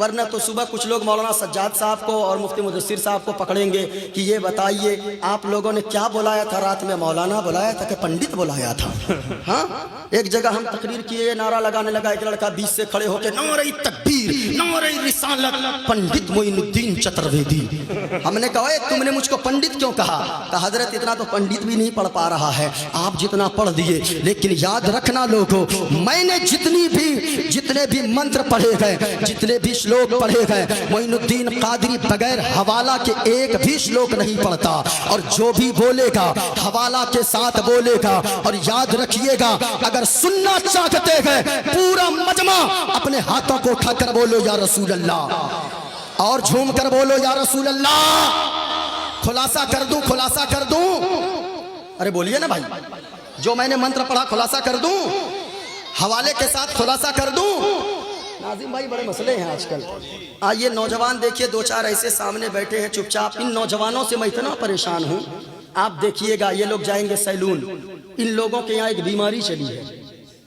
ورنہ تو صبح کچھ لوگ مولانا سجاد صاحب کو اور مفتی مدثر صاحب کو پکڑیں گے کہ یہ بتائیے آپ لوگوں نے کیا بلایا تھا رات میں، مولانا بلایا تھا کہ پنڈت بلایا تھا؟ ہاں ایک جگہ ہم تقریر کیے، یہ نعرہ لگانے لگا ایک لڑکا بیچ سے کھڑے ہو کے نعرہ تکبیر نعرہ رسالت پنڈت معین الدین چترویدی۔ ہم نے کہا تم نے مجھ کو پنڈت کیوں کہا؟ کہا حضرت اتنا تو پنڈت بھی نہیں پڑھ پا رہا ہے، آپ جتنا پڑھ دیے، لیکن یاد رکھنا لوگوں میں نے جتنے بھی منتر پڑھے گئے، جتنے بھی شلوک پڑھے گئے، معین الدین قادری بغیر حوالہ کے ایک بھی شلوک نہیں پڑھتا، اور جو بھی بولے گا حوالہ کے ساتھ بولے گا۔ اور یاد رکھیے گا اگر سننا چاہتے ہیں پورا مجمع اپنے ہاتھوں کو اٹھا کر بولو یا رسول اللہ، اور جھوم کر بولو یا رسول اللہ۔ خلاصہ کر دوں ارے بولیے نا بھائی، جو میں نے منتر پڑھا خلاصہ کر دوں، حوالے کے ساتھ خلاصہ کر دوں۔ ناظم بھائی بڑے مسئلے ہیں آج کل، آئیے نوجوان دیکھیے دو چار ایسے سامنے بیٹھے ہیں چپ چاپ، ان نوجوانوں سے میں اتنا پریشان ہوں۔ آپ دیکھیے گا یہ لوگ جائیں گے سیلون، ان لوگوں کے یہاں ایک بیماری چلی ہے،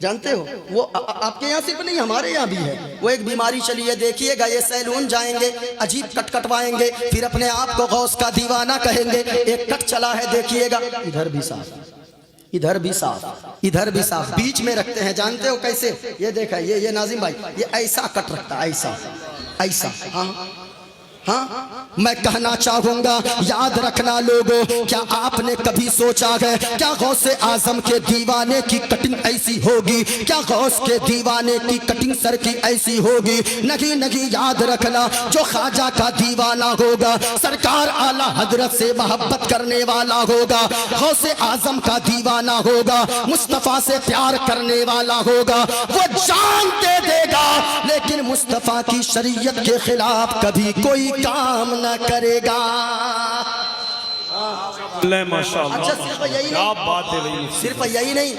جانتے ہو وہ آپ کے یہاں صرف نہیں ہمارے یہاں بھی ہے، وہ ایک بیماری چلی ہے۔ دیکھیے گا یہ سیلون جائیں گے، عجیب کٹ کٹوائیں گے، پھر اپنے آپ کو غوث کا دیوانہ کہیں گے۔ ایک کٹ چلا ہے دیکھیے گا، ادھر بھی صاف ادھر بھی صاف بیچ میں رکھتے ہیں، جانتے ہو کیسے؟ یہ دیکھا یہ ناظم بھائی یہ ایسا کٹ رکھتا ہے، ایسا ہاں میں کہنا چاہوں گا یاد رکھنا لوگوں، کیا آپ نے کبھی سوچا ہے کیا غوث اعظم کے دیوانے کی کٹنگ ایسی ہوگی؟ کیا غوث کے دیوانے کی کٹنگ سر کی ایسی ہوگی؟ نہیں، یاد رکھنا جو خواجہ کا دیوانہ ہوگا سرکار اعلیٰ حضرت سے محبت کرنے والا ہوگا، غوث اعظم کا دیوانہ ہوگا مصطفیٰ سے پیار کرنے والا ہوگا، وہ جان دے دے گا لیکن مصطفیٰ کی شریعت کے خلاف کبھی کوئی کام نہ کرے گا۔ ماشاءاللہ اچھا صرف یہی نہیں،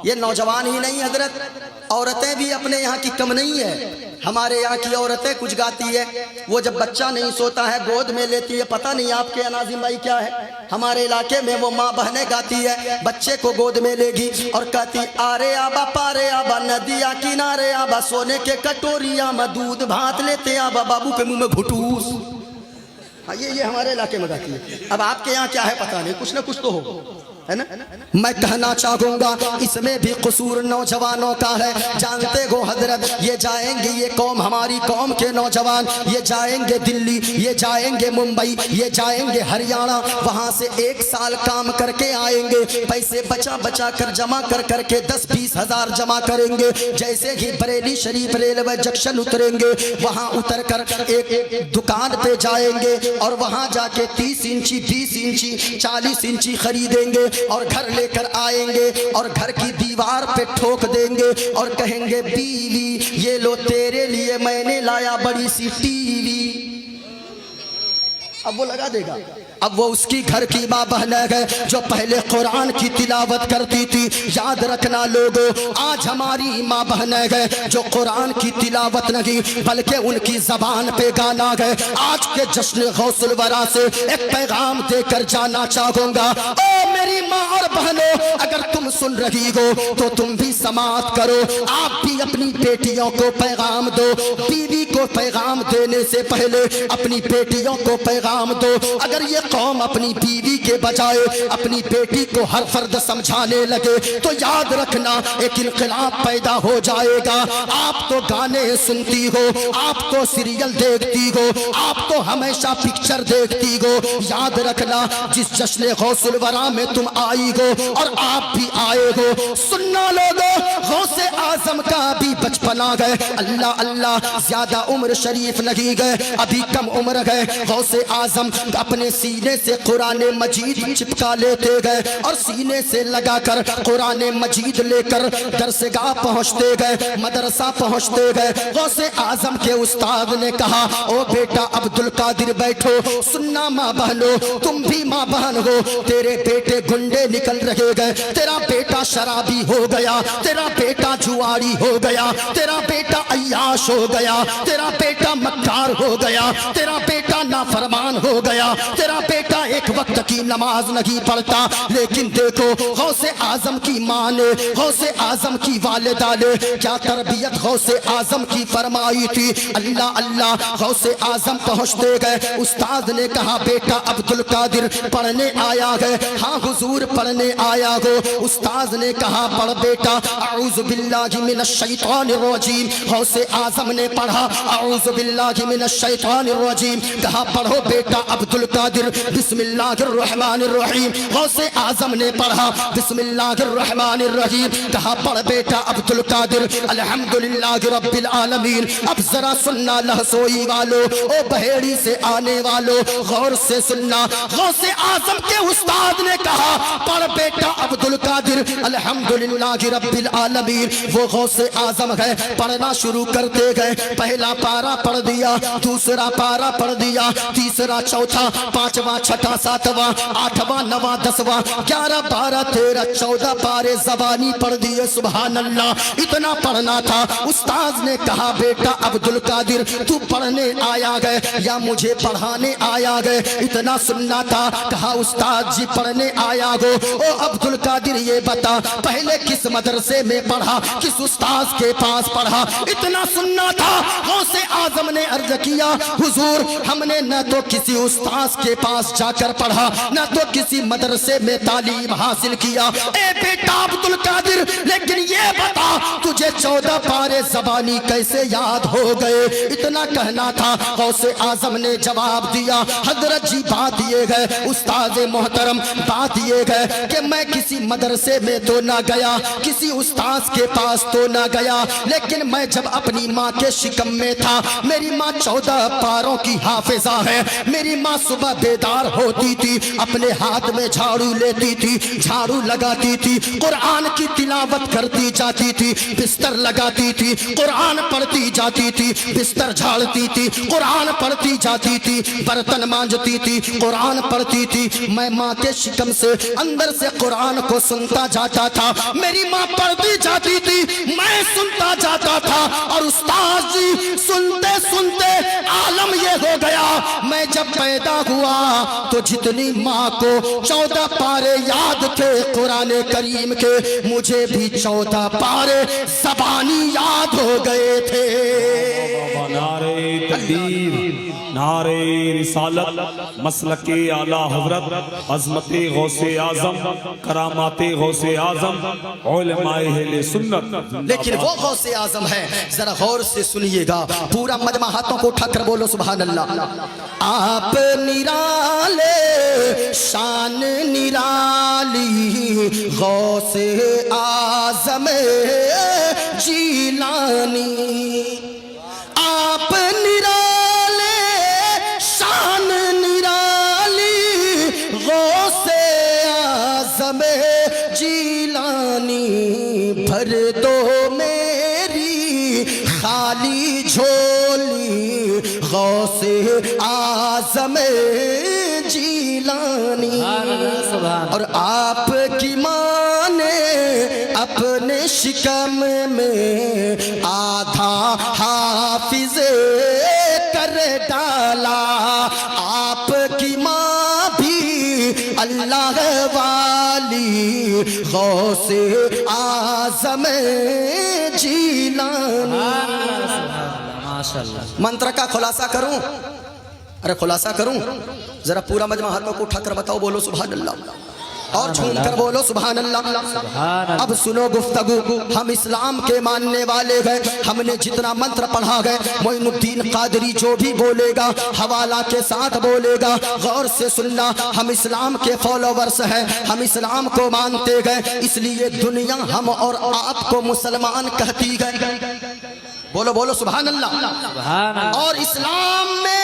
یہ نوجوان ہی نہیں حضرت، عورتیں بھی اپنے یہاں کی کم نہیں ہے۔ ہمارے یہاں کی عورتیں کچھ گاتی ہے، وہ جب بچہ نہیں سوتا ہے گود میں لیتی ہے، پتہ نہیں آپ کے ناظم بھائی کیا ہے، ہمارے علاقے میں وہ ماں بہنیں گاتی ہے، بچے کو گود میں لے گی اور کہتی آرے آبا پارے آبا ندیا کنارے آبا سونے کے کٹوریا میں دودھ بھات لیتے آبا بابو کے منہ میں گھٹوس۔ یہ ہمارے علاقے میں گاتی ہے۔ اب آپ کے یہاں کیا ہے پتہ نہیں، کچھ نہ کچھ تو ہو، ہے نا؟ میں کہنا چاہوں گا اس میں بھی قصور نوجوانوں کا ہے۔ جانتے ہو حضرت یہ جائیں گے، یہ قوم ہماری قوم کے نوجوان یہ جائیں گے دلی، یہ جائیں گے ممبئی، یہ جائیں گے ہریانہ، وہاں سے 1 سال کام کر کے آئیں گے، پیسے بچا کر جمع کر کے 10-20 ہزار جمع کریں گے۔ جیسے ہی بریلی شریف ریلوے جنکشن اتریں گے، وہاں اتر کر ایک دکان پہ جائیں گے اور وہاں جا کے 30 انچی 20 انچی 40 انچی خریدیں گے اور گھر لے کر آئیں گے اور گھر کی دیوار پہ ٹھوک دیں گے اور کہیں گے بیوی یہ لو تیرے لیے میں نے لایا بڑی سی ٹی وی۔ اب وہ لگا دے گا، اب وہ اس کی گھر کی ماں بہن ہے جو پہلے قرآن کی تلاوت کرتی تھی۔ یاد رکھنا لوگوں آج ہماری ماں بہن ہے جو قرآن کی تلاوت نہیں بلکہ ان کی زبان پہ گانا ہے۔ آج کے جشن غوث الورا سے ایک پیغام دے کر جانا چاہوں گا، او میری ماں اور بہنوں اگر تم سن رہی ہو تو تم بھی سماعت کرو، آپ بھی اپنی بیٹیوں کو پیغام دو، بیوی کو پیغام دینے سے پہلے اپنی بیٹیوں کو پیغام دو۔ اگر یہ قوم اپنی بیوی کے بجائے اپنی بیٹی کو ہر فرد سمجھانے لگے تو یاد رکھنا ایک انقلاب پیدا ہو جائے گا۔ آپ تو گانے سنتی ہو، آپ تو سیریل دیکھتی ہو، آپ تو ہمیشہ پکچر دیکھتی ہو، یاد رکھنا جس جشن غوث الورا میں تم آئی ہو اور آپ بھی آئے ہو، سننا لوگوں غوث اعظم کا بھی بچپنا گئے، اللہ اللہ زیادہ عمر شریف نہیں گئے، ابھی کم عمر گئے۔ غوث اعظم اپنے سینے سے قرآن مجید چپکا لیتے گئے اور سینے سے لگا کر قرآن مجید لے کر درسگاہ پہنچتے گئے، مدرسہ پہنچتے گئے۔ غوث اعظم کے استاد نے کہا او بیٹا عبد القادر بیٹھو، سننا ماں بہنو تم بھی ماں بہن ہو، تیرے بیٹے گنڈے نکل رہے گئے، تیرا بیٹا شرابی ہو گیا، تیرا بیٹا جواری ہو گیا, تیرا بیٹا عیاش ہو گیا, تیرا بیٹا مکار ہو گیا, تیرا بیٹا نافرمان ہو گیا, تیرا بیٹا ایک وقت کی نماز نہیں پڑھتا. لیکن دیکھو غوث اعظم کی ماں نے, غوث اعظم کی والدہ نے کیا تربیت غوث اعظم کی فرمائی تھی. اللہ اللہ, غوث اعظم پہنچتے گئے, استاد نے کہا بیٹا عبد القادر پڑھنے آیا ہے. ہاں حضور پڑھنے آیا ہو. استاد نے کہا پڑھ بیٹا اعوذ باللہ من الشیطان الرجیم. غوث اعظم نے پڑھا اعوذ باللہ من الشیطان الرجیم. کہا پڑھو بیٹا عبد القادر بسم اللہ الرحمن الرحیم. غوث اعظم نے پڑھا بسم اللہ الرحمن الرحیم. کہا پڑھ بیٹا عبد القادر الحمدللہ رب العالمین. اب ذرا سننا لہسوئی والو, او بحیری سے آنے والو, غور سے سننا. غوث اعظم کے استاد نے کہا پڑھ بیٹا عبد القادر الحمدللہ رب العالمین. وہ غوث اعظم ہے, پڑھنا شروع کرتے گئے. پہلا پارا پڑھ دیا, دوسرا پارا پڑھ دیا, تیسرا, چوتھا, پانچواں, چھٹا, ساتواں, آٹھواں, نواں, دسواں, 11, 12, 13, 14 پارے زبانی پڑھ دیے. سبحان اللہ, اتنا پڑھنا تھا. استاد نے کہا بیٹا عبد القادر تو پڑھنے آیا گئے یا مجھے پڑھانے آیا گئے؟ اتنا سننا تھا. کہا استاد جی پڑھنے آیا گو. او عبد القادر یہ بتا پہلے کس مدرسے میں پڑھا, کس استاد کے پاس پڑھا؟ اتنا سننا تھا. غوث اعظم نے عرض کیا حضور ہم نے نہ تو کسی استاد کے پاس جا کر پڑھا, نہ تو کسی مدرسے میں تعلیم حاصل کیا. اے بیٹا عبد القادر لیکن یہ بتا تجھے 14 پارے زبانی کیسے یاد ہو گئے؟ اتنا کہنا تھا. غوث اعظم نے جواب دیا حضرت جی بات یہ ہے استاد محترم, بات یہ ہے کہ میں کسی مدرسے میں تو نہ گیا, کسی استاد کے پاس تو نہ گیا, لیکن میں جب اپنی ماں کے شکم میں تھا, میری ماں 14 پاروں کی حافظہ ہے. میری ماں صبح بیدار ہوتی تھی, اپنے ہاتھ میں جھاڑو لیتی تھی, جھاڑو لگاتی تھی, قرآن کی تلاوت کرتی جاتی تھی, بستر لگاتی تھی, قرآن پڑھتی جاتی تھی, بستر جھاڑتی تھی, قرآن پڑھتی جاتی تھی, برتن مانجتی تھی, قرآن پڑھتی تھی. میں ماں کے شکم سے اندر سے قرآن کو سنتا جاتا تھا. میری ماں پڑھتی جاتی تھی, میں سنتا جاتا تھا. اور استاد جی سنتے سنتے عالم یہ ہو گیا, میں جب پیدا ہوا تو جتنی ماں کو 14 پارے یاد تھے قرآن کریم کے, مجھے بھی 14 پارے زبانی یاد ہو گئے تھے. نعرہ تکبیر, نعرہ رسالت, مسلک اعلی حضرت, عظمت غوث اعظم, کرامات غوث اعظم, علماء اہل سنت. لیکن وہ غوث اعظم ہے, ذرا غور سے سنیے گا. پورا مجمع ہاتھوں کو اٹھا کر بولو سبحان اللہ. آپ نرالے شان نرالی غوث اعظم جیلانی. آپ نرالے شان نرالی غوث اعظم جیلانی. بھر دو میری خالی جھولی غوث اعظم جیلانی. اور آپ کی ماں نے اپنے شکم میں آدھا حافظ کر ڈالا. آپ کی ماں بھی اللہ والی غوث اعظم جیلانی. منتر کا خلاصہ کروں, ارے خلاصہ کروں, ذرا پورا مجمع ہاتھوں کو اٹھا کر بتاؤ, بولو سبحان اللہ, اور جھوم کر بولو سبحان اللہ. اب سنو گفتگو, ہم اسلام کے ماننے والے گئے, ہم نے جتنا منتر پڑھا گئے, معین الدین قادری جو بھی بولے گا حوالہ کے ساتھ بولے گا. غور سے سننا, ہم اسلام کے فالوورز ہیں, ہم اسلام کو مانتے گئے, اس لیے دنیا ہم اور آپ کو مسلمان کہتی گئے. بولو بولو سبحان اللہ. اور اسلام میں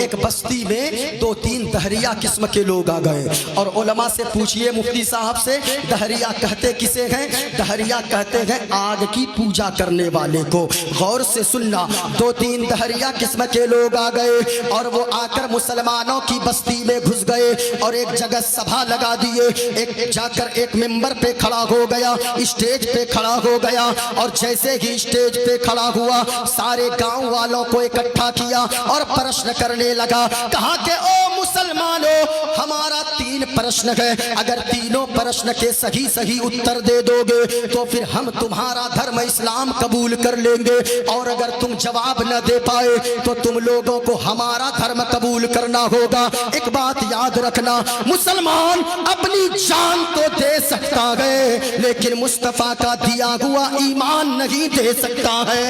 ایک بستی میں 2-3 دہریہ قسم کے لوگ آ گئے اور علماء سے پوچھئے مفتی صاحب سے دہریہ کہتے کسے ہیں؟ دہریہ کہتے ہیں آگ کی پوجا کرنے والے کو۔ غور سے سننا، 2-3 دہریہ قسم کے لوگ آ گئے اور وہ آ کر مسلمانوں کی بستی میں گھس گئے اور ایک جگہ سبھا لگا دیے، ایک جا کر ایک ممبر پہ کھڑا ہو گیا، اسٹیج پہ کھڑا ہو گیا اور جیسے ہی اسٹیج پہ کھڑا ہوا سارے گاؤں والوں کو اکٹھا کیا اور پرشن کرنے لگا، کہا کہ او مسلمانوں ہمارا 3 پرشن ہے، اگر تینوں پرشن کے صحیح اتر دے دو گے تو پھر ہم تمہارا دھرم اسلام قبول کر لیں گے، اور اگر تم جواب نہ دے پائے تو تم لوگوں کو ہمارا دھرم قبول کرنا ہوگا۔ ایک بات یاد رکھنا، مسلمان اپنی جان تو دے سکتا ہے لیکن مصطفیٰ کا دیا ہوا ایمان نہیں دے سکتا ہے،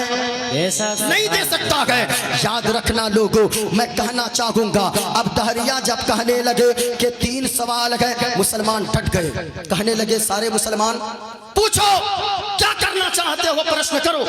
نہیں دے سکتا ہے۔ یاد رکھنا لوگوں، میں کہنا چاہوں گا، اب دہریہ جب کہنے لگے کہ 3 سوال ہے، مسلمان ڈٹ گئے، کہنے لگے سارے مسلمان پوچھو کیا کرنا چاہتے ہو، پرشن کرو۔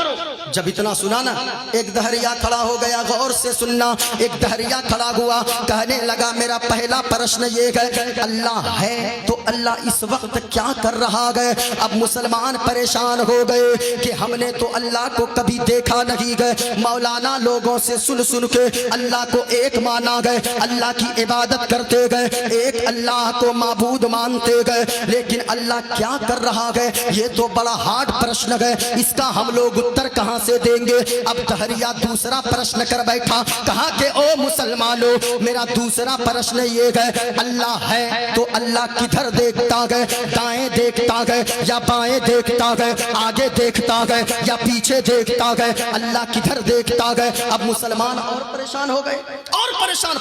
جب اتنا سنا نا، ایک دہریہ کھڑا ہو گیا، غور سے سننا، ایک دہریہ کھڑا ہوا، کہنے لگا میرا پہلا پرشن یہ ہے، اللہ ہے تو اللہ اس وقت کیا کر رہا ہے؟ اب مسلمان پریشان ہو گئے کہ ہم نے تو اللہ کو کبھی دیکھا نہیں گئے، مولانا لوگوں سے سن کے اللہ کو ایک مانا گئے، اللہ کی عبادت کرتے گئے، ایک اللہ کو معبود مانتے گئے، لیکن اللہ کیا کر رہا ہے یہ تو بڑا ہارڈ پرشن ہے، اس کا ہم لوگ اتر کہاں سے دیں گے؟ اب دہریہ دوسرا پرشن کر بیٹھا، کہا کہ او مسلمانوں میرا دوسرا پرشن یہ ہے، اللہ ہے تو اللہ کدھر دیکھتا ہے؟ دائیں دیکھتا ہے یا بائیں دیکھتا ہے؟ آگے دیکھتا ہے یا پیچھے دیکھتا ہے؟ اللہ کدھر دیکھتا ہے؟ اب مسلمان اور پریشان ہو گئے، اور پریشان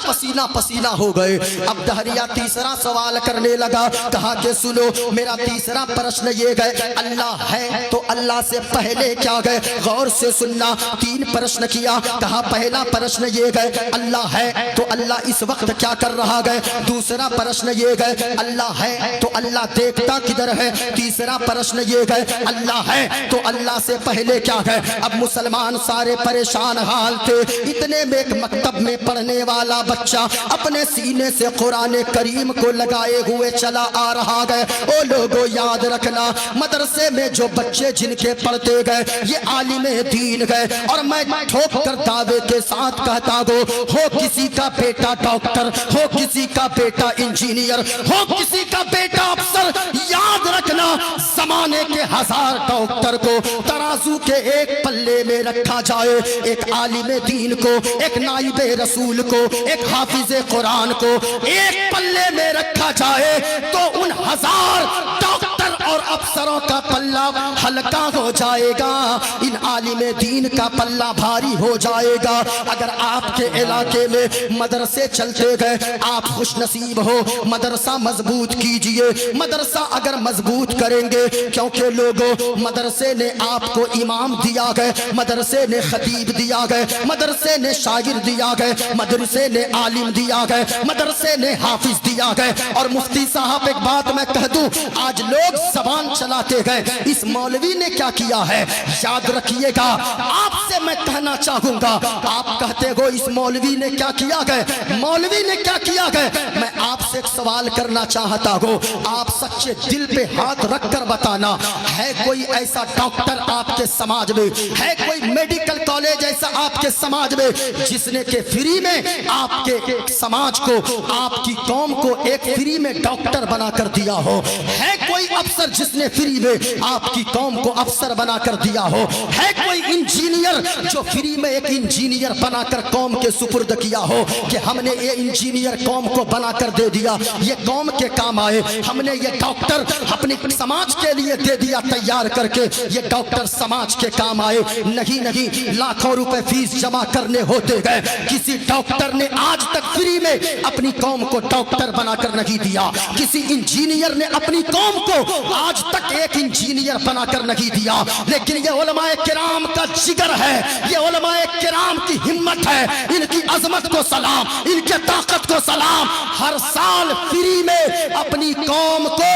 پسینہ ہو گئے۔ اب دہریہ تیسرا سوال کرنے لگا، کہا کہ سنو میرا تیسرا پرشن یہ ہے، اللہ ہے تو اللہ سے پہلے کیا ہے؟ غور سے سننا، 3 پرشن کیا، کہا پہلا پرشن یہ ہے، اللہ ہے تو اللہ اس وقت کیا کر رہا ہے؟ دوسرا پرشن یہ ہے، اللہ ہے تو اللہ دیکھتا کدھر ہے؟ تیسرا پرشن یہ ہے، اللہ ہے تو اللہ سے پہلے کیا ہے؟ اب مسلمان سارے پریشان حال تھے، اتنے میں ایک مکتب میں پڑھنے والا بچہ اپنے سینے سے قرآن کریم کو لگائے ہوئے چلا آ رہا ہے۔ او لوگوں یاد رکھنا، مدرسے میں جو بچے جن کے پڑھتے گئے یہ عالم دین گئے، اور میں ٹھوک کر دعوے کے ساتھ کہتا ہو کسی کا بیٹا ڈاکٹر، ہو کسی کا بیٹا انجینئر، ہو کسی کا بیٹا افسر، یاد رکھنا زمانے کے 1000 ڈاکٹر کو ترازو کے ایک پلے میں رکھا جائے، ایک عالم دین کو، ایک نائب رسول کو، ایک حافظ قرآن کو ایک پلے میں رکھا جائے تو ان 1000 ڈاکٹر اور افسروں کا پلہ ہلکا ہو جائے گا، ان عالم دین کا پلہ بھاری ہو جائے گا۔ اگر آپ کے علاقے میں مدرسے چلتے گئے، آپ خوش نصیب ہو، مدرسہ مضبوط کیجئے، مدرسہ اگر مضبوط کریں گے، کیونکہ لوگوں مدرسے نے آپ کو امام دیا گئے، مدرسے نے خطیب دیا گئے، مدرسے نے شاگرد دیا گئے، مدرسے نے عالم دیا گئے، مدرسے نے حافظ دیا گئے۔ اور مفتی صاحب ایک بات میں کہہ دوں، آج لوگ زبان چلاتے گئے، اس مولوی نے کیا کیا ہے؟ یاد رکھیے گا، آپ سے میں کہنا چاہوں گا، آپ کہتے ہو اس مولوی نے کیا کیا گئے، مولوی نے کیا کیا گئے، میں آپ سے ایک سوال کرنا چاہتا ہوں، آپ سچے دل پہ ہاتھ رکھ کر بتانا، ہے کوئی ایسا ڈاکٹر آپ کے سماج میں، ہے کوئی میڈیکل کالج ایسا آپ کے سماج میں جس نے کہ فری میں آپ کے سماج کو، آپ کی قوم کو ایک فری میں ڈاکٹر بنا کر دیا ہو؟ ہے کوئی افسر جس نے فری میں آپ کی قوم کو افسر بنا کر دیا ہو؟ ہے کوئی انجینئر جو فری میں ایک انجینئر بنا کر قوم کے سپرد کیا ہو کہ ہم نے یہ انجینئر قوم کو بنا کر دے دیا، یہ قوم کے کام آئے، ہم نے یہ ڈاکٹر اپنی سماج کے لیے دے دیا تیار کر کے، یہ ڈاکٹر سماج کے کام آئے؟ نہیں، لاکھوں روپے فیس جمع کرنے ہوتے گئے، کسی ڈاکٹر نے آج تک فری میں اپنی قوم کو ڈاکٹر بنا کر نہیں دیا، کسی انجینئر نے اپنی قوم کو آج تک ایک انجینئر بنا کر نہیں دیا، لیکن یہ علماء کرام کا جگر ہے، یہ علماء کرام کی ہمت ہے، ان کی عظمت کو سلام، ان کے طاقت کو سلام۔ ہر سال فری میں اپنی قوم کو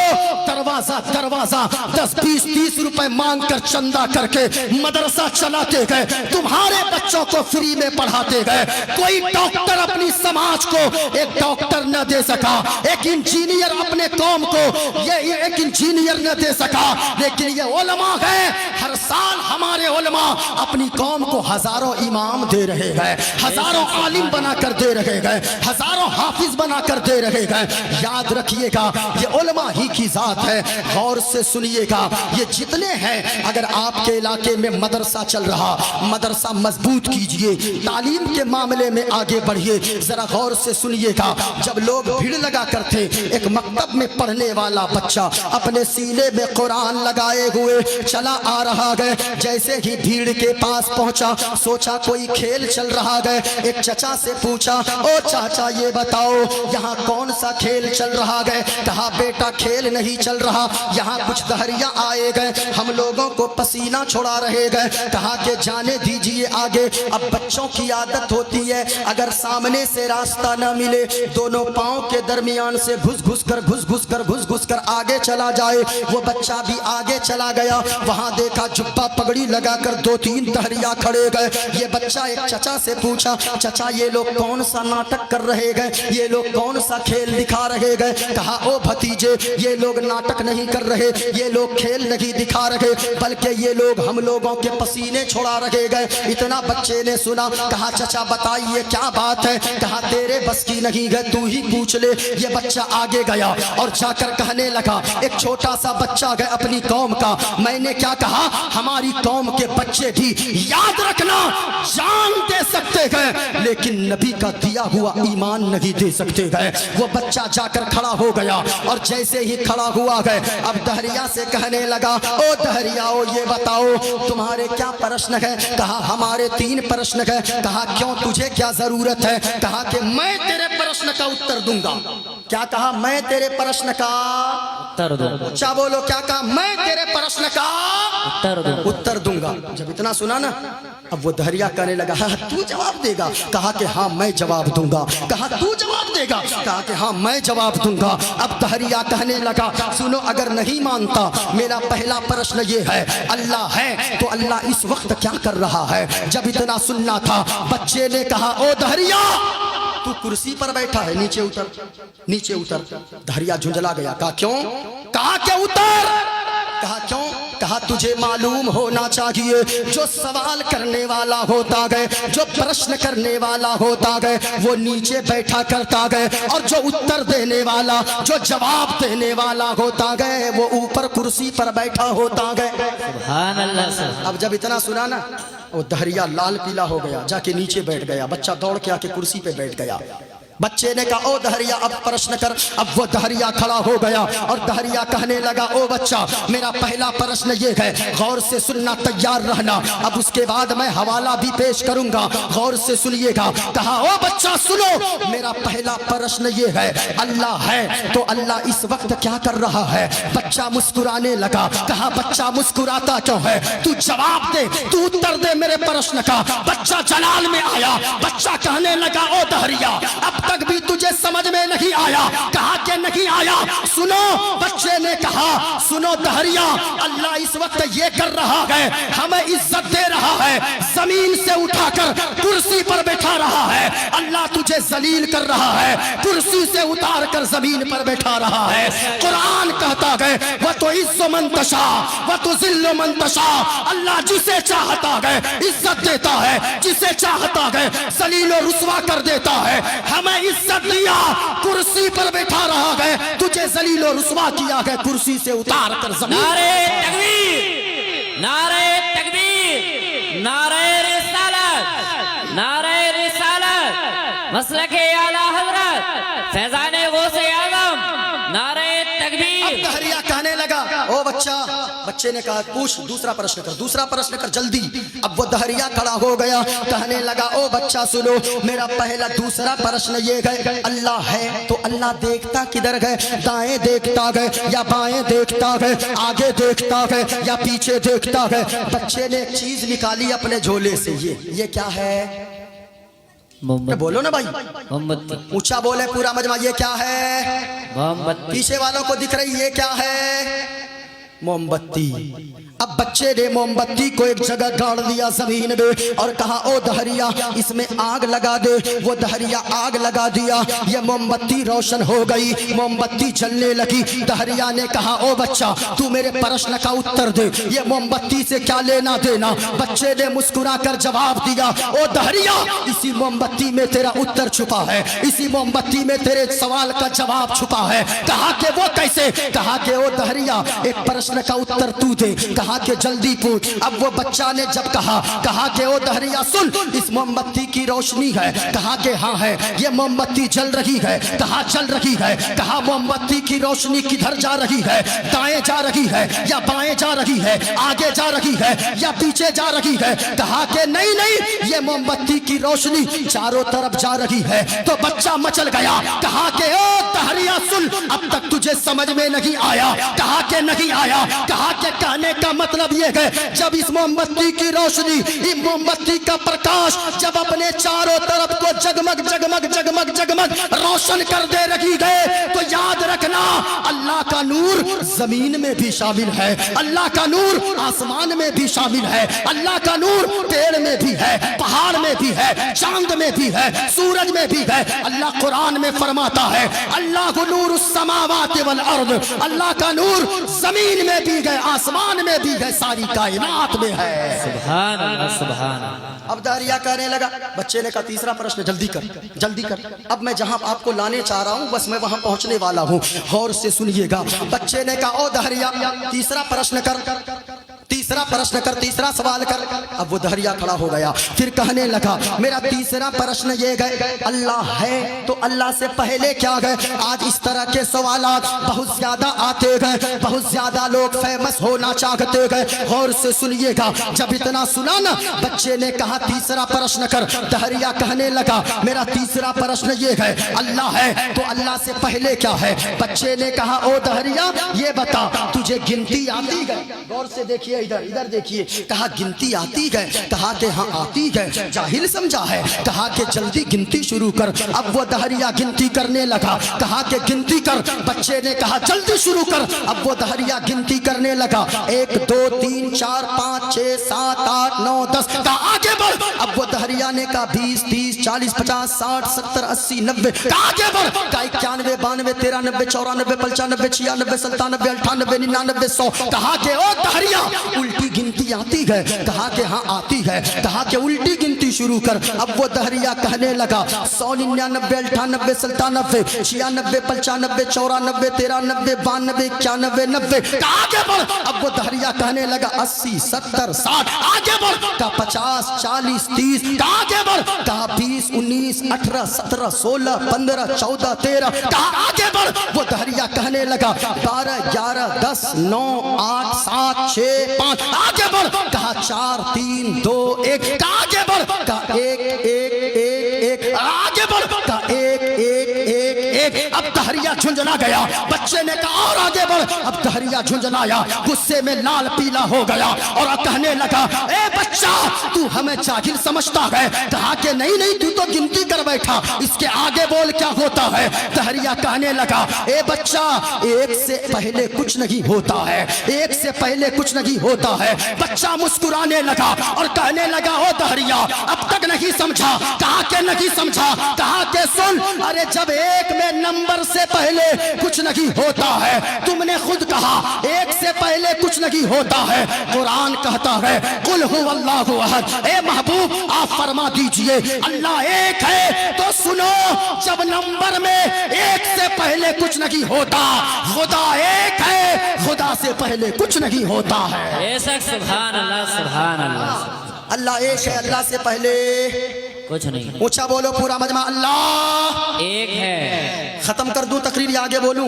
دروازہ دروازہ 10-20-30 روپے مانگ کر چندہ کر کے مدرسہ چلاتے گئے، تمہارے بچوں کو فری میں پڑھاتے گئے۔ کوئی ڈاکٹر اپنی سماج کو ایک ڈاکٹر نہ دے سکا، ایک انجینئر اپنے قوم کو یہ ایک انجینئر نہ دے سکا، لیکن یہ علماء ہیں، ہر سال ہمارے علماء اپنی قوم کو ہزاروں امام دے رہے گئے، ہزاروں عالم بنا کر دے رہے گئے، ہزاروں حافظ بنا کر دے رہے گئے۔ یاد رکھیے گا یہ علماء ہی کی ذات ہے، غور سے سنیے گا، یہ جتنے ہیں اگر آپ کے علاقے میں مدرسہ چل رہا، مدرسہ مضبوط کیجئے، تعلیم کے معاملے میں آگے بڑھیے۔ ذرا غور سے سنیے گا، جب لوگ بھیڑ لگا کرتے، ایک مکتب میں پڑھنے والا بچہ اپنے سینے میں قرآن لگائے ہوئے چلا آ رہا گئے، جیسے ہی بھیڑ کے پاس پہنچا سوچا کوئی کھیل چل رہا گئے، ایک چچا سے پوچھا، او چاچا یہ بتاؤ یہاں کون سا کھیل چل رہا گئے؟ کہا بیٹا کھیل نہیں چل رہا، یہاں کچھ دہریاں آئے گئے، ہم لوگوں کو پسینہ چھڑا رہے گئے۔ کہا کہ جانے دیجئے آگے۔ اب بچوں کی عادت ہوتی ہے اگر سامنے سے راستہ نہ ملے دونوں پاؤں کے درمیان سے گھس گھس کر آگے چلا جائے۔ وہ بچہ بھی آگے چلا گیا، وہاں دیکھا جبہ پگڑی لگا کر 2-3 دہریاں کھڑے گئے۔ یہ بچہ ایک چچا سے پوچھا، چچا یہ لوگ کون سا ناٹک کر رہے گئے، یہ لوگ کون سا کھیل دکھا رہے گئے؟ کہا او بھتیجے یہ لوگ ناٹک نہیں کر رہے، یہ لوگ کھیل نہیں دکھا رہے، بلکہ یہ لوگ ہم لوگوں کے پسینے چھڑا رہے گئے۔ اتنا بچے نے سنا، کہا چچا بتائیے کیا بات ہے؟ کہا تیرے بس کی نہیں ہے، تو ہی پوچھ لے۔ یہ بچہ آگے گیا اور جا کر کہنے لگا، ایک چھوٹا سا بچہ ہے اپنی قوم کا، میں نے کیا کہا؟ ہماری قوم کے بچے بھی یاد رکھنا جان دے سکتے ہیں لیکن نبی کا دیا ہوا ایمان نہیں دے سکتے ہیں۔ وہ بچہ جا کر کھڑا ہو گیا اور جیسے ہی کھڑا ہوا گئے اب دہریا سے کہنے لگا، او دہریاؤ یہ بتاؤ تمہارے کیا پرشن ہے؟ کہا ہمارے 3 پرشن ہے۔ کہا کیوں تجھے کیا ضرورت ہے؟ کہا کہ میں تیرے پرشن کا اتر دوں گا۔ کیا کہا؟ میں تیرے پرشن کا اتر دوں گا۔ اچھا بولو، کیا کہا؟ میں تیرے پرشن کا اتر دوں گا۔ جب اتنا سنا نا اب وہ دہریا کہنے لگا، تو جواب دے گا؟ کہا کہ ہاں میں جواب دوں گا۔ کہا تو جواب دے گا؟ کہا کہ ہاں میں جواب دوں گا۔ اب دہریا کہنے لگا، سنو اگر نہیں مانتا میرا پہلا پرشن یہ ہے، اللہ ہے تو اللہ اس وقت کیا کر رہا ہے؟ جب اتنا سننا تھا بچے نے کہا، او دہریا تو کرسی پر بیٹھا ہے، نیچے اتر، نیچے اتر۔ دہریا جھنجلا گیا، کہا کیوں؟ کہا کہ اتر۔ کہا کیوں؟ کہا تجھے معلوم ہونا چاہیے جو سوال کرنے والا ہوتا گئے، جو پرشن کرنے والا ہوتا گئے وہ نیچے بیٹھا کرتا گئے، اور جو اتر دینے والا، جو جواب دینے والا ہوتا گئے وہ اوپر کرسی پر بیٹھا ہوتا گئے۔ سبحان اللہ سے۔ اب جب اتنا سنا نا وہ دہریا لال پیلا ہو گیا، جا کے نیچے بیٹھ گیا، بچہ دوڑ کے آ کے کرسی پہ بیٹھ گیا۔ بچے نے کہا، او دہریا اب پرشن کر۔ اب وہ دہریا کھڑا ہو گیا اور دہریا کہنے لگا، او بچہ میرا پہلا پرشن یہ ہے، غور سے سننا، تیار رہنا، اب اس کے بعد میں حوالہ بھی پیش کروں گا، غور سے سنیے گا۔ کہا او بچہ سنو، میرا پہلا پرشن یہ ہے، اللہ ہے تو اللہ اس وقت کیا کر رہا ہے؟ بچہ مسکرانے لگا۔ کہا بچہ مسکراتا کیوں ہے؟ تو جواب دے، تو اتر دے میرے پرشن کا۔ بچہ جلال میں آیا، بچہ کہنے لگا، او دہریا اب تک بھی تجھے سمجھ میں نہیں آیا؟ کہا کہ نہیں آیا۔ سنو، بچے نے کہا، سنو دہریا اللہ اس وقت یہ کر رہا ہے، ہمیں عزت دے رہا ہے، زمین سے اٹھا کر کرسی پر بٹھا رہا ہے۔ اللہ تجھے ذلیل کر رہا ہے، کرسی سے اتار کر زمین پر بٹھا رہا ہے۔ قرآن کہتا ہے وَتُعِزُّ مَن تَشَاءُ وَتُذِلُّ مَن تَشَاءُ، اللہ جسے چاہتا ہے عزت دیتا ہے، جسے چاہتا ہے ذلیل و رسوا کر دیتا ہے۔ ہمیں عزت دیا، کرسی پر بیٹھا رہا ہے، تجھے ذلیل و رسوا کیا ہے، کرسی سے اتار کر زمین۔ نعرہ تکبیر، نعرہ تکبیر، نعرہ رسالت، نعرہ رسالت، مسلک اعلی حضرت فیضان غوث اعظم، نعرہ تکبیر۔ اب دہریا کہنے لگا، او بچہ, بچے نے کہا پوچھ, دوسرا پرشن کر, دوسرا پرشن کر جلدی. اب وہ دہریا کھڑا ہو گیا, کہنے لگا او بچہ سنو, میرا پہلا دوسرا پرشن یہ گئے, اللہ ہے تو اللہ دیکھتا کدھر گئے, دائیں دیکھتا گئے یا بائیں دیکھتا گئے, آگے دیکھتا گئے یا پیچھے دیکھتا گئے. بچے نے ایک چیز نکالی اپنے جھولے سے, یہ کیا ہے؟ بولو نا بھائی, محمد اونچا بولے پورا مجمع, یہ کیا ہے؟ محمد پیچھے والوں کو دکھ رہی, یہ کیا ہے؟ موم بتی. اب بچے نے موم بتی کو ایک جگہ گاڑ دیا زمین میں اور کہا او دہریا اس میں آگ لگا دے. وہ دہریا آگ لگا دیا, یہ موم بتی روشن ہو گئی, موم بتی جلنے لگی. دہریا نے کہا او بچہ تو میرے پرشن کا اتر دے, یہ موم بتی سے کیا لینا دینا؟ بچے نے مسکرا کر جواب دیا, او دہریا اسی موم بتی میں تیرا اتر چھپا ہے, اسی موم بتی میں تیرے سوال کا جواب چھپا ہے. کہا کہ وہ کیسے؟ کہا کہ او دہریا ایک پرشن کا اتر تو دے. کہا کہ جلدی پوچھ. اب وہ بچہ نے جب کہا کہ او دہریا سن, اس موم بتی کی روشنی ہے. کہا کہ ہاں ہے, یہ موم بتی جل رہی ہے. کہا چل رہی ہے. کہا موم بتی کی روشنی کدھر جا رہی ہے؟ دائیں جا رہی ہے یا بائیں جا رہی ہے, آگے جا رہی ہے یا پیچھے جا رہی ہے؟ کہا کہ نہیں, یہ موم بتی کی روشنی چاروں طرف جا رہی ہے. تو بچہ مچل گیا. کہا کہ او دہریا سن, اب تک تجھے سمجھ میں نہیں آیا. کہا کہ نہیں آیا. کہا کہ کہنے کا مطلب یہ ہے جب اس موم بتی کی روشنی, اس موم بتی کا پرکاش جب اپنے چاروں طرف کو جگمگ جگمگ جگمگ جگمگ روشن کر دے رہی ہے, تو یاد رکھنا اللہ کا نور زمین میں بھی شامل ہے, اللہ کا نور آسمان میں بھی شامل ہے, اللہ کا نور پیڑ میں بھی ہے, پہاڑ میں بھی ہے, چاند میں بھی ہے, سورج میں بھی ہے. اللہ قرآن میں فرماتا ہے اللہ نور السماوات والارض, اللہ کا نور زمین میں بھی ہے, آسمان میں بھی ہے, ساری کائنات میں ہے. سبحان اللہ سبحان اللہ. اب دہریا کہنے لگا, بچے نے کہا تیسرا پرشن جلدی کر جلدی کر. اب میں جہاں آپ کو لانے چاہ رہا ہوں بس میں وہاں پہنچنے والا ہوں, غور سے سنیے گا. بچے نے کہا او دہریا تیسرا پرشن کر, تیسرا پرشن کر, تیسرا سوال کر. اب وہ دہریا کھڑا ہو گیا, پھر کہنے لگا میرا تیسرا پرشن یہ گئے, اللہ ہے تو اللہ سے پہلے کیا گئے؟ آج اس طرح کے سوالات بہت زیادہ آتے گئے, بہت زیادہ لوگ فیمس ہونا چاہتے گئے. غور سے سنیے گا. جب اتنا سنا نا, بچے نے کہا تیسرا پرشن کر. دہریا کہنے لگا میرا تیسرا پرشن یہ ہے, اللہ ہے تو اللہ سے پہلے کیا ہے؟ بچے نے کہا او دہریا یہ بتا تجھے گنتی آتی ہے؟ غور سے دیکھیے, ادھر دیکھیے. کہا گنتی آتی ہے؟ کہا کہ ہاں آتی ہے. جاہل سمجھا ہے. کہا کہ جلدی گنتی شروع کر. اب وہ دہریا گنتی کرنے لگا. کہا کہ گنتی کر. بچے نے کہا جلدی شروع کر. اب وہ دہریا گنتی کرنے لگا, 1 2 3 4 5 6 7 8 9 10. کہا آگے بڑھ. اب وہ دہریا نے کہا 20 30 40 50 60 70 80 90. کہا آگے بڑھ. کہا 91 92 13 90 94 95 96 97 98 99 100. کہا کہ او دہریا الٹی گنتی آتی ہے؟ کہا کہ ہاں آتی ہے. کہا کہ الٹی گنتی شروع کر. اب وہ دہریا کہنے لگا 100 99 98 97 96 95 94 93 92 91 90. کہا آگے بڑھ. اب وہ دہریا کہنے لگا 80 70 60. آگے بڑھ. کہا 50 40 30. کہا آگے بڑھ. کہا 20 19 18 17 16 15 14 13. کہا آگے بڑھ. وہ دہریا کہنے لگا 12 11 10 9 8 7 6 5. آگے بڑھ. کہا 4 3 2 1. کہا آگے بڑھ. کہا 1 1 1 1. آگے بڑھ. کہا 1 1 1 1. اب دہریا جھنجھلا گیا. بچے نے کہا اور آگے بڑھ. اب دہریا جھنجھلایا, غصے میں لال پیلا ہو گیا اور کہنے لگا اے بچہ تو ہمیں جاہل سمجھتا ہے؟ کہا کہ نہیں تو تو گنتی کر بیٹھا, اس کے آگے بول کیا ہوتا ہے؟ دہریا کہنے لگا اے بچہ ایک سے پہلے کچھ نہیں ہوتا ہے, ایک سے پہلے کچھ نہیں ہوتا ہے. بچہ مسکرانے لگا اور کہنے لگا او دہریا اب تک نہیں سمجھا. کہا کہ نہیں سمجھا. کہا کہ سن, ارے جب ایک میں نمبر سے پہلے کچھ نہیں ہوتا ہے, تم نے خود کہا ایک سے پہلے کچھ نہیں ہوتا ہے. قرآن کہتا ہے قل هو اللہ احد. اے محبوب آپ فرما دیجئے اللہ ایک ہے. تو سنو جب نمبر میں ایک سے پہلے کچھ نہیں ہوتا, خدا ایک ہے, خدا سے پہلے کچھ نہیں ہوتا ہے. بے شک سبحان اللہ سبحان اللہ. اللہ ایک ہے, اللہ سے پہلے کچھ نہیں. اونچا بولو پورا مجمع, اللہ ایک ہے. ختم کر دوں تقریر یا آگے بولوں؟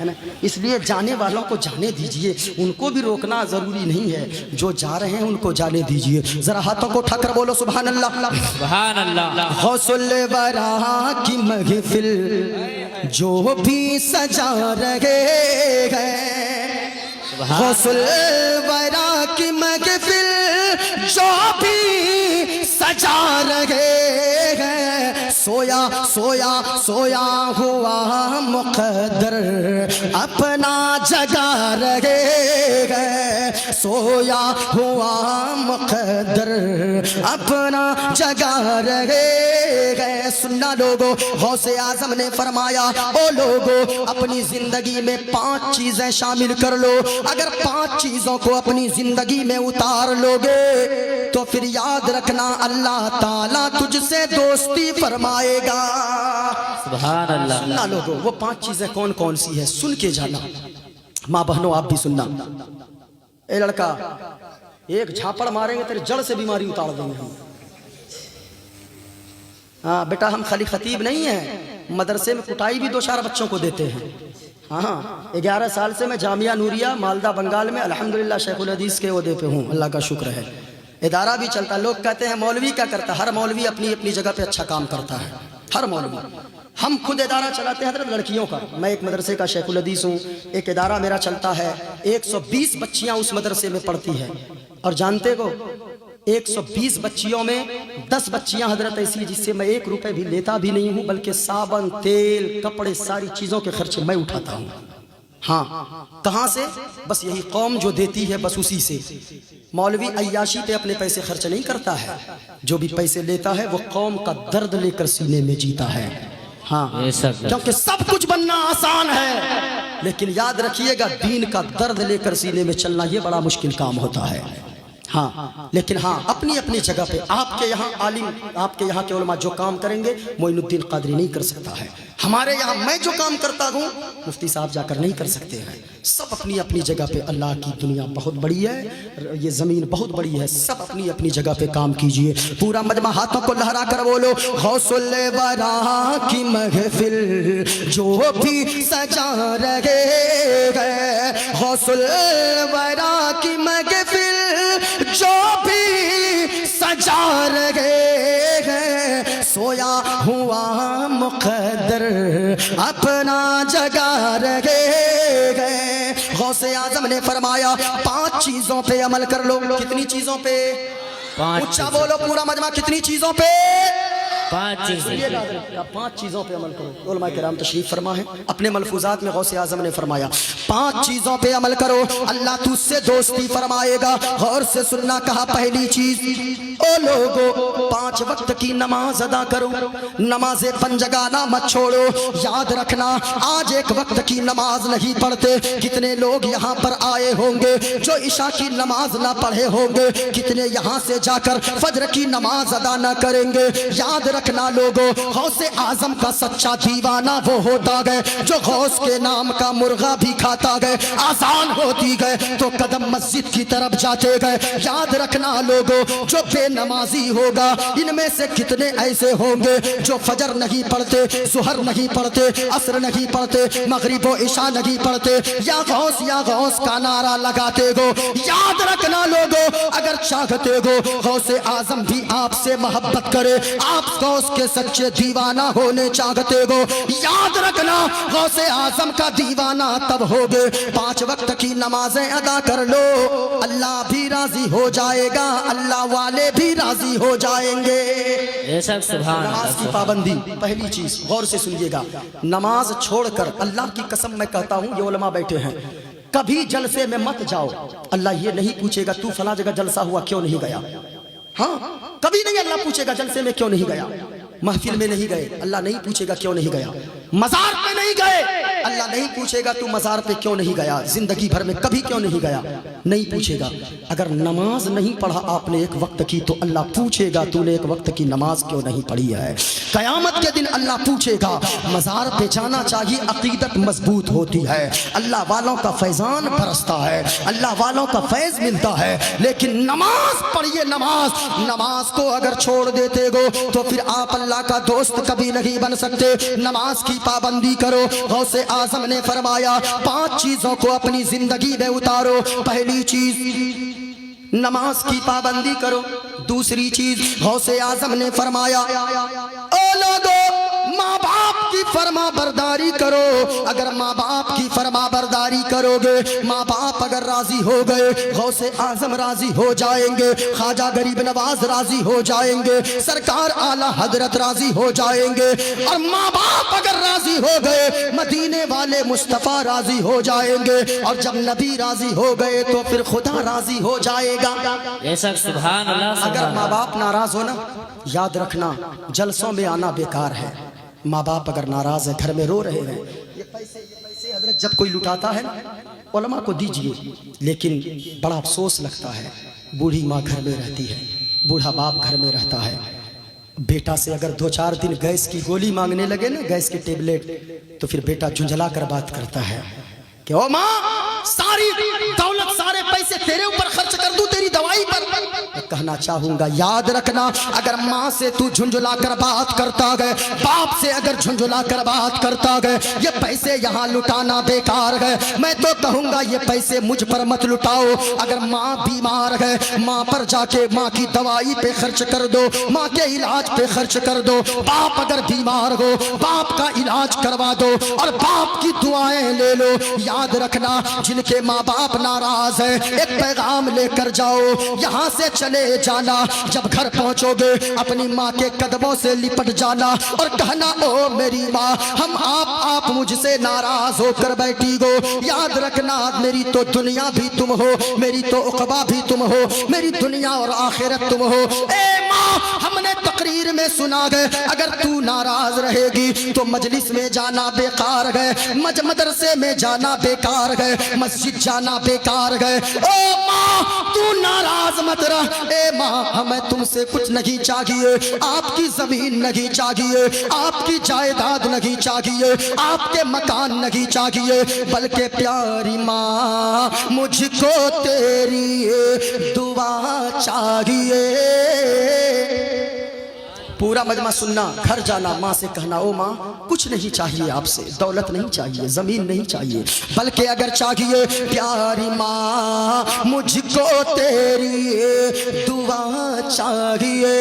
ہے نا؟ اس لیے جانے والوں کو جانے دیجئے، ان کو بھی روکنا ضروری نہیں ہے، جو جا رہے ہیں ان کو جانے دیجئے۔ ذرا ہاتھوں کو اٹھا کر بولو سبحان اللہ۔ سبحان اللہ۔ غوث الورا کی محفل جو بھی سجا رہے ہیں، غوث الورا کی محفل جو بھی سجا رہے ہیں، سویا سویا سویا ہوا مقدر اپنا جگا رہے ہیں، سویا ہوا مقدر اپنا جگا رہے ہیں۔ سننا لوگو، غوث اعظم نے فرمایا او لوگو اپنی زندگی میں 5 چیزیں شامل کر لو، اگر 5 چیزوں کو اپنی زندگی میں اتار لوگے تو پھر یاد رکھنا اللہ تعالیٰ تجھ سے دوستی فرمائے گا۔ سبحان اللہ۔ سننا لوگو وہ 5 چیزیں کون کون سی ہیں، سن کے جانا، ماں بہنوں آپ بھی سننا۔ اے لڑکا، ایک جھاپڑ ماریں گے تیرے جڑ سے بیماری اتار دیں گے ہم۔ ہاں بیٹا، ہم خالی خطیب نہیں ہیں، مدرسے میں کٹائی بھی 2-4 بچوں کو دیتے ہیں۔ ہاں 11 سال سے میں جامعہ نوریہ مالدہ بنگال میں الحمدللہ شیخ الحدیث کے عہدے پہ ہوں، اللہ کا شکر ہے۔ ادارہ بھی چلتا، لوگ کہتے ہیں مولوی کیا کرتا ہے، ہر مولوی اپنی اپنی جگہ پہ اچھا کام کرتا ہے، ہر مولوی۔ ہم خود ادارہ چلاتے ہیں حضرت لڑکیوں کا، میں ایک مدرسے کا شیخ الحدیث ہوں، ایک ادارہ میرا چلتا ہے، 120 بچیاں اس مدرسے میں پڑھتی ہیں، اور جانتے ہو 120 بچیوں میں 10 بچیاں حضرت ایسی جس سے میں 1 روپے بھی لیتا بھی نہیں ہوں، بلکہ صابن، تیل، کپڑے، ساری چیزوں کے خرچے میں اٹھاتا ہوں۔ ہاں کہاں سے؟ بس یہی قوم جو دیتی ہے، بس اسی سے۔ مولوی عیاشی پہ اپنے پیسے خرچ نہیں کرتا ہے، جو بھی پیسے لیتا ہے وہ قوم کا درد لے کر سینے میں جیتا ہے۔ ہاں کیونکہ سب کچھ بننا آسان ہے، لیکن یاد رکھیے گا دین کا درد لے کر سینے میں چلنا یہ بڑا مشکل کام ہوتا ہے۔ ہاں لیکن ہاں اپنی اپنی جگہ پہ آپ کے یہاں عالم، آپ کے یہاں کے علماء جو کام کریں گے معین الدین قادری نہیں کر سکتا ہے، ہمارے یہاں میں جو کام کرتا ہوں مفتی صاحب جا کر نہیں کر سکتے ہیں۔ سب اپنی اپنی جگہ پہ، اللہ کی دنیا بہت بڑی ہے، یہ زمین بہت بڑی ہے، سب اپنی اپنی جگہ پہ کام کیجئے۔ پورا مجمع ہاتھوں کو لہرا کر بولو غوث الورا کی محفل جو بھی سجا رہے ہیں، غوث الورا کی محفل جو بھی سجا رہے ہیں، سویا ہوا مقدر اپنا جگا رہے ہیں۔ غوث اعظم نے فرمایا 5 چیزوں پہ عمل کر لو۔ کتنی چیزوں پہ؟ 5 اچھا بولو پورا مجمع، کتنی چیزوں پہ؟ 5 چیزیں۔ 5 چیزوں پہ عمل کرو۔ علماء کرام تشریف فرما ہے، اپنے ملفوظات میں غوث اعظم نے فرمایا 5 چیزوں پہ عمل کرو، اللہ تجھ سے دوستی فرمائے گا۔ غور سے سننا، کہا پہلی چیز او لوگو 5 وقت کی نماز ادا کرو، نماز پنجگانہ مت چھوڑو۔ یاد رکھنا آج ایک وقت کی نماز نہیں پڑھتے، کتنے لوگ یہاں پر آئے ہوں گے جو عشاء کی نماز نہ پڑھے ہوں گے، کتنے یہاں سے جا کر فجر کی نماز ادا نہ کریں گے۔ یاد رکھنا لوگو غوث اعظم کا سچا دیوانہ وہ ہوتا گئے جو غوث کے نام کا مرغا بھی کھاتا گئے، آزان ہوتی گئے تو قدم مسجد کی طرف جاتے گئے۔ یاد رکھنا لوگو جو بے نمازی ہوگا، ان میں سے کتنے ایسے ہوں گے جو فجر نہیں پڑھتے، ظہر نہیں پڑھتے، عصر نہیں پڑھتے، مغرب و عشاء نہیں پڑھتے، یا غوث کا نعرہ لگاتے گو۔ یاد رکھنا لوگو اگر چاہتے گو غوث اعظم بھی آپ سے محبت کرے، آپ غوث کے سچے دیوانہ ہونے چاہتے گو، یاد رکھنا غوث اعظم کا دیوانہ تب ہوگے 5 وقت کی نمازیں ادا کر لو، اللہ بھی راضی ہو جائے گا، اللہ والے بھی راضی ہو جائیں گے۔ یہ سب سبحان نماز کی اللہ۔ پابندی پہلی چیز، غور سے سنیے گا، نماز چھوڑ کر اللہ کی قسم میں کہتا ہوں، یہ علماء بیٹھے ہیں، کبھی جلسے میں مت جاؤ، اللہ یہ نہیں پوچھے گا تو فلاں جگہ جلسہ ہوا کیوں نہیں گیا۔ ہاں کبھی نہیں اللہ پوچھے گا جلسے میں کیوں نہیں گیا، محفل میں نہیں گئے اللہ نہیں پوچھے گا کیوں نہیں گیا، مزار پہ نہیں گئے اللہ نہیں پوچھے گا تو مزار پہ کیوں نہیں گیا، زندگی بھر میں کبھی کیوں نہیں گیا۔ نہیں پوچھے گا. اگر نماز نہیں پڑھا آپ نے ایک وقت کی تو اللہ پوچھے گا تو نے ایک وقت کی نماز کیوں نہیں پڑھی ہے. قیامت کے دن اللہ پوچھے گا. مزار پہ جانا چاہیے, عقیدت مضبوط ہوتی ہے, اللہ والوں کا فیضان برستا ہے, اللہ والوں کا فیض ملتا ہے. لیکن نماز پڑھیے, نماز کو اگر چھوڑ دیتے گو تو پھر آپ اللہ کا دوست کبھی نہیں بن سکتے. نماز کی پابندی کرو. غوث اعظم نے فرمایا 5 چیزوں کو اپنی زندگی میں اتارو. پہلی چیز نماز کی پابندی کرو. دوسری چیز غوث اعظم نے فرمایا اے لوگو ماں باپ کی فرما برداری کرو. اگر ماں باپ کی فرما برداری کرو گے, ماں باپ اگر راضی ہو گئے, غوث اعظم راضی ہو جائیں گے, خواجہ غریب نواز راضی ہو جائیں گے, سرکار اعلیٰ حضرت راضی ہو جائیں گے. اور ماں باپ اگر راضی ہو گئے, مدینے والے مصطفیٰ راضی ہو جائیں گے. اور جب نبی راضی ہو گئے تو پھر خدا راضی ہو جائے گا. بے شک سبحان اللہ. اگر ماں باپ ناراض ہو نا, یاد رکھنا جلسوں میں آنا بیکار ہے. ماں باپ اگر ناراض ہے, گھر میں رو رہے ہیں, یہ پیسے حضرت جب کوئی لٹاتا ہے نا علماء کو دیجئے. لیکن بڑا افسوس لگتا ہے, بوڑھی ماں گھر میں رہتی ہے, بوڑھا باپ گھر میں رہتا ہے. بیٹا سے اگر 2-4 دن گیس کی گولی مانگنے لگے نا, گیس کی ٹیبلیٹ, تو پھر بیٹا جھنجھلا کر بات کرتا ہے کہ او ماں ساری دولت سارے پیسے تیرے اوپر خرچ کر دوں تیری دوائی پر. میں کہنا چاہوں گا یاد رکھنا, اگر ماں سے تو جھنجھلا کر بات کرتا گئے, باپ سے اگر جھنجھلا کر بات کرتا گئے, یہ پیسے یہاں لٹانا بیکار ہے. میں تو کہوں گا یہ پیسے مجھ پر مت لٹاؤ. اگر ماں بیمار ہے, ماں پر جا کے ماں کی دوائی پہ خرچ کر دو, ماں کے علاج پہ خرچ کر دو. باپ اگر بیمار ہو, باپ کا علاج کروا دو اور باپ کی دعائیں لے لو. یاد رکھنا جن کے ماں باپ ناراض ہیں, ایک پیغام لے کر جاؤ, یہاں سے چلے جانا. جب گھر پہنچو گے اپنی ماں کے قدموں سے لپٹ جانا اور کہنا او میری ماں, ہم آپ مجھ سے ناراض ہو کر بیٹھی گو. یاد رکھنا میری تو دنیا بھی تم ہو, میری تو عقبہ بھی تم ہو, میری دنیا اور آخرت تم ہو. اے ماں ہم نے تقریر میں سنا گئے اگر تو ناراض رہے گی تو مجلس میں جانا بیکار ہے, مدرسے میں جانا بیکار ہے, مسجد جانا بیکار ہے. او ماں تو ناراض مت رہ. اے ماں ہمیں تم سے کچھ نہیں چاہیے, آپ کی زمین نہیں چاہیے, آپ کی جائیداد نہیں چاہیے, آپ کے مکان نہیں چاہیے, بلکہ پیاری ماں مجھ کو تیری دعا چاہیے. پورا مجمع سننا, گھر جانا, ماں سے کہنا او ماں کچھ نہیں چاہیے آپ سے, دولت نہیں چاہیے, زمین نہیں چاہیے, بلکہ اگر چاہیے پیاری ماں مجھ کو تیری دعا چاہیے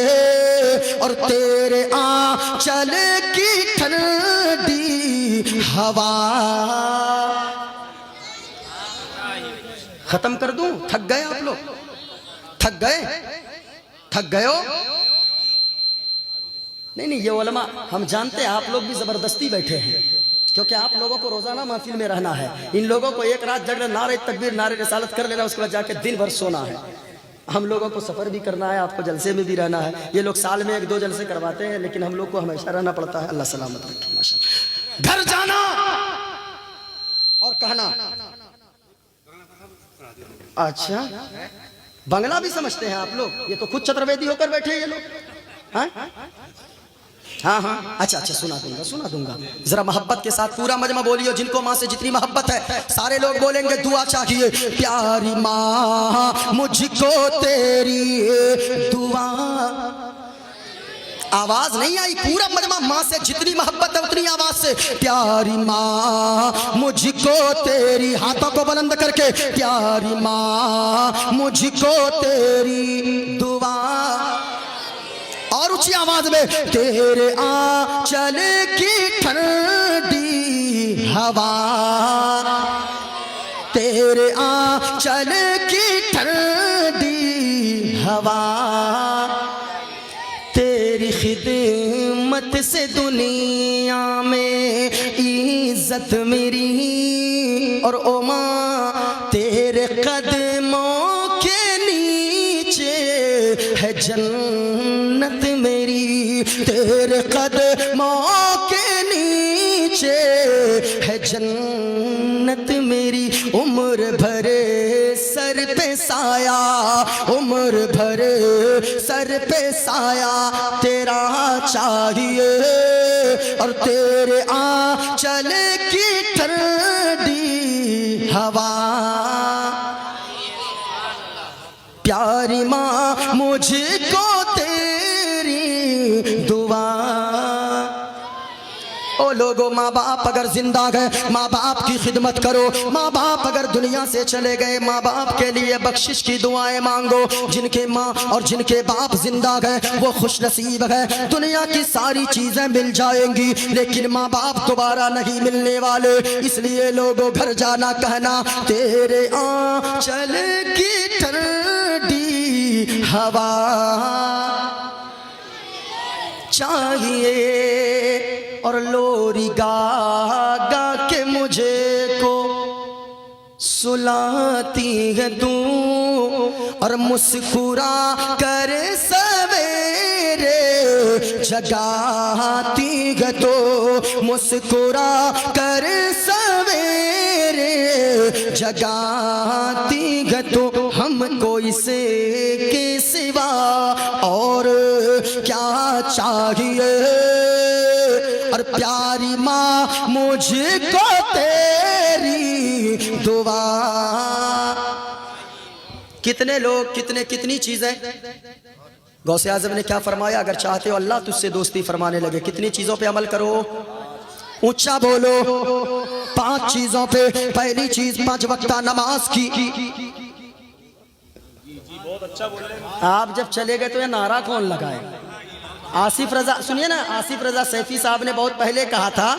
اور تیرے آنچل کی ٹھنڈی ہوا. ختم کر دوں؟ تھک گئے آپ لوگ, تھک گئے ہو. نہیں یہ علماء ہم جانتے ہیں آپ لوگ بھی زبردستی بیٹھے ہیں, کیونکہ آپ لوگوں کو روزانہ محفل میں رہنا ہے. ان لوگوں کو ایک رات جگ نعرہ تکبیر نعرہ رسالت کر لینا, اس کے بعد جا کے دن بھر سونا ہے. ہم لوگوں کو سفر بھی کرنا ہے, آپ کو جلسے میں بھی رہنا ہے. یہ لوگ سال میں 1-2 جلسے کرواتے ہیں, لیکن ہم لوگ کو ہمیشہ رہنا پڑتا ہے. اللہ سلامت رکھے. ماشاءاللہ. گھر جانا اور کہنا اچھا بنگلہ بھی سمجھتے ہیں آپ لوگ, یہ تو خود چترویدی ہو کر بیٹھے ہیں یہ لوگ. ہاں اچھا سنا دوں گا. ذرا محبت کے ساتھ پورا مجمع بولیو, جن کو ماں سے جتنی محبت ہے سارے لوگ بولیں گے دعا چاہیے. پیاری ماں مجھ کو تیری دعا. آواز نہیں آئی, پورا مجمع ماں سے جتنی محبت ہے اتنی آواز سے پیاری ماں مجھ کو تیری, ہاتھوں کو بلند کر کے پیاری ماں مجھ کو تیری دعا. اور اونچی آواز میں تیرے آنچل کی ٹھنڈی ہوا, تیرے آنچل کی ٹھنڈی ہوا, تیری خدمت سے دنیا میں عزت میری, اور او ماں تیرے قدموں کے نیچے ہے جنت میری, تیرے قدموں کے نیچے ہے جنت میری. عمر بھر سر پہ سایہ عمر بھر سر پہ سایہ تیرا چاہیے اور تیرے آنچل کی ٹھنڈی ہوا پیاری ماں مجھ کو تیری دعا او لوگو ماں باپ اگر زندہ گئے ماں باپ کی خدمت کرو ماں باپ اگر دنیا سے چلے گئے ماں باپ کے لیے بخشش کی دعائیں مانگو جن کے ماں اور جن کے باپ زندہ گئے وہ خوش نصیب ہے دنیا کی ساری چیزیں مل جائیں گی لیکن ماں باپ دوبارہ نہیں ملنے والے اس لیے لوگوں گھر جانا کہنا تیرے آنچل کی ٹھنڈی ہوا چاہیے اور لوری گا گا کے مجھے کو سلاتی ہے تو اور مسکرا کر سویرے جگاتی ہے تو مسکرا کر سویرے جگاتی ہے تو ہم کو اسے کے سوا اور کیا چاہیے اور پیاری ماں مجھ کو تیری دعا کتنے لوگ کتنی چیزیں غوث اعظم نے کیا فرمایا اگر چاہتے ہو اللہ تجھ سے دوستی فرمانے لگے کتنی چیزوں پہ عمل کرو اونچا بولو 5 چیزوں پہ پہلی چیز 5 وقتہ نماز کی آپ جب چلے گئے تو یہ نعرہ کون لگائے آصف رضا سنیے نا آصف رضا سیفی صاحب نے بہت پہلے کہا تھا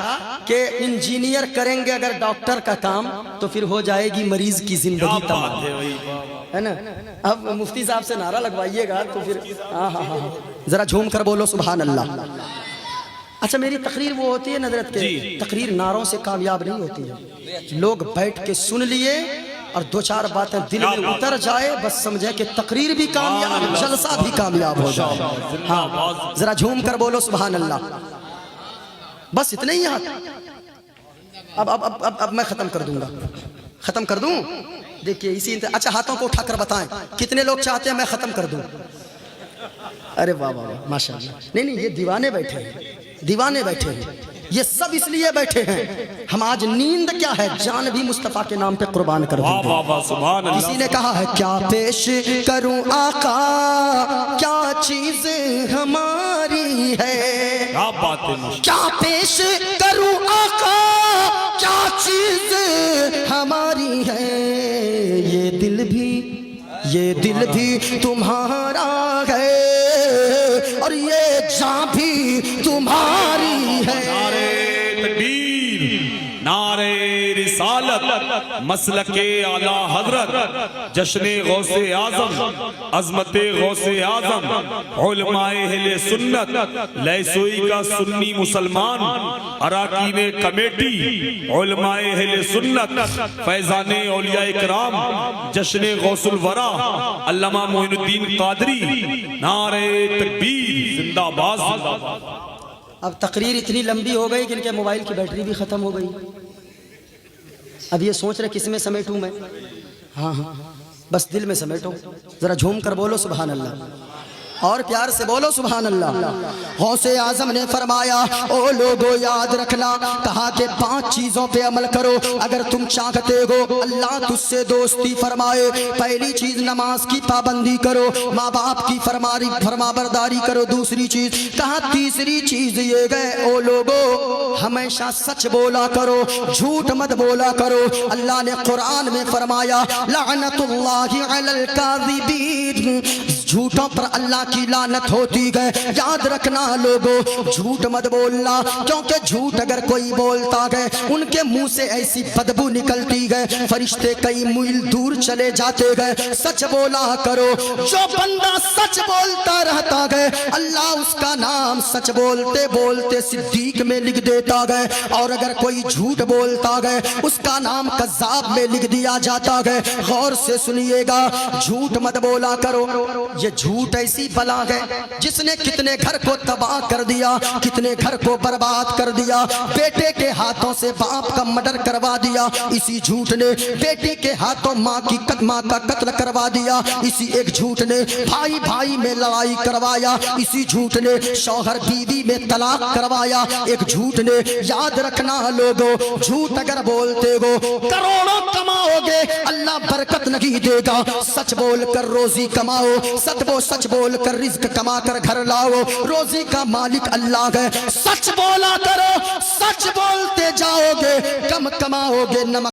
کہ انجینئر کریں گے اگر ڈاکٹر کا کام تو پھر ہو جائے گی مریض کی زندگی تمام ہے نا اب مفتی صاحب سے نعرہ لگوائیے گا تو پھر ہاں ذرا جھوم کر بولو سبحان اللہ اچھا میری تقریر وہ ہوتی ہے نظرت کے تقریر نعروں سے کامیاب نہیں ہوتی ہے لوگ بیٹھ کے سن لیے اور 2-4 باتیں دل میں اتر جائے بس سمجھے کہ تقریر بھی کامیاب جلسہ بھی کامیاب ہو جائے ہاں ذرا جھوم کر بولو سبحان اللہ بس اتنے ہی ہاتھ اب میں ختم کر دوں گا ختم کر دوں دیکھیے اسی اچھا ہاتھوں کو اٹھا کر بتائیں کتنے لوگ چاہتے ہیں میں ختم کر دوں ارے واہ واہ ماشاءاللہ نہیں یہ دیوانے بیٹھے ہیں یہ سب اس لیے بیٹھے ہیں ہم آج نیند کیا ہے جان بھی مصطفیٰ کے نام پہ قربان کر دیں کسی نے کہا ہے کیا پیش کروں آقا کیا چیز ہماری ہے کیا پیش کروں آقا کیا چیز ہماری ہے یہ دل بھی تمہارا ہے اور یہ جان بھی تمہاری ہے نعرے رسالت مسلک اعلی حضرت جشن غوث اعظم عظمت غوث اعظم علماء اہل سنت لیسوئی کا سنی مسلمان اراکین کمیٹی علماء اہل سنت فیضان اولیاء کرام جشن غوث الورا علامہ معین الدین قادری نعرے تکبیر زندہ باد اب تقریر اتنی لمبی ہو گئی کہ ان کے موبائل کی بیٹری بھی ختم ہو گئی اب یہ سوچ رہے کس میں سمیٹوں میں ہاں بس دل میں سمیٹو ذرا جھوم کر بولو سبحان اللہ اور پیار سے بولو سبحان اللہ غوث اعظم نے فرمایا او لوگو یاد رکھنا کہا کہ 5 چیزوں پہ عمل کرو اگر تم چاہتے ہو اللہ تجھ سے دوستی فرمائے پہلی چیز نماز کی پابندی کرو ماں باپ کی فرما برداری کرو دوسری چیز کہا تیسری چیز یہ گئے او لوگو ہمیشہ سچ بولا کرو جھوٹ مت بولا کرو اللہ نے قرآن میں فرمایا لعنت اللہ علی الکاذبین جھوٹوں پر اللہ کی لعنت ہوتی ہے یاد رکھنا لوگو جھوٹ مت بولنا کیونکہ جھوٹ اگر کوئی بولتا ہے ان کے منہ سے ایسی بدبو نکلتی ہے فرشتے کئی میل دور چلے جاتے ہیں سچ بولا کرو جو بندہ سچ بولتا رہتا ہے اللہ اس کا نام سچ بولتے بولتے صدیق میں لکھ دیتا ہے اور اگر کوئی جھوٹ بولتا ہے اس کا نام کذاب میں لکھ دیا جاتا ہے غور سے سنیے گا جھوٹ مت بولا کرو یہ جھوٹ ایسی بلا ہے جس نے کتنے گھر کو تباہ کر دیا, کتنے گھر کو برباد کر دیا. بیٹے کے ہاتھوں سے باپ کا مرڈر کروا دیا, اسی جھوٹ نے بیٹی کے ہاتھوں ماں کا قتل کروا دیا. اسی ایک جھوٹ نے بھائی بھائی میں لڑائی کروایا, اسی جھوٹ نے شوہر بیوی میں طلاق کروایا. ایک جھوٹ نے, یاد رکھنا لوگو, جھوٹ اگر بولتے ہو کروڑوں کماؤ گے اللہ برکت نہیں دے گا. سچ بول کر روزی کماؤ, سچ بول کر رزق کما کر گھر لاؤ. روزی کا مالک اللہ ہے. سچ بولا کرو, سچ بولتے جاؤ گے, کم کماؤ گے. نمک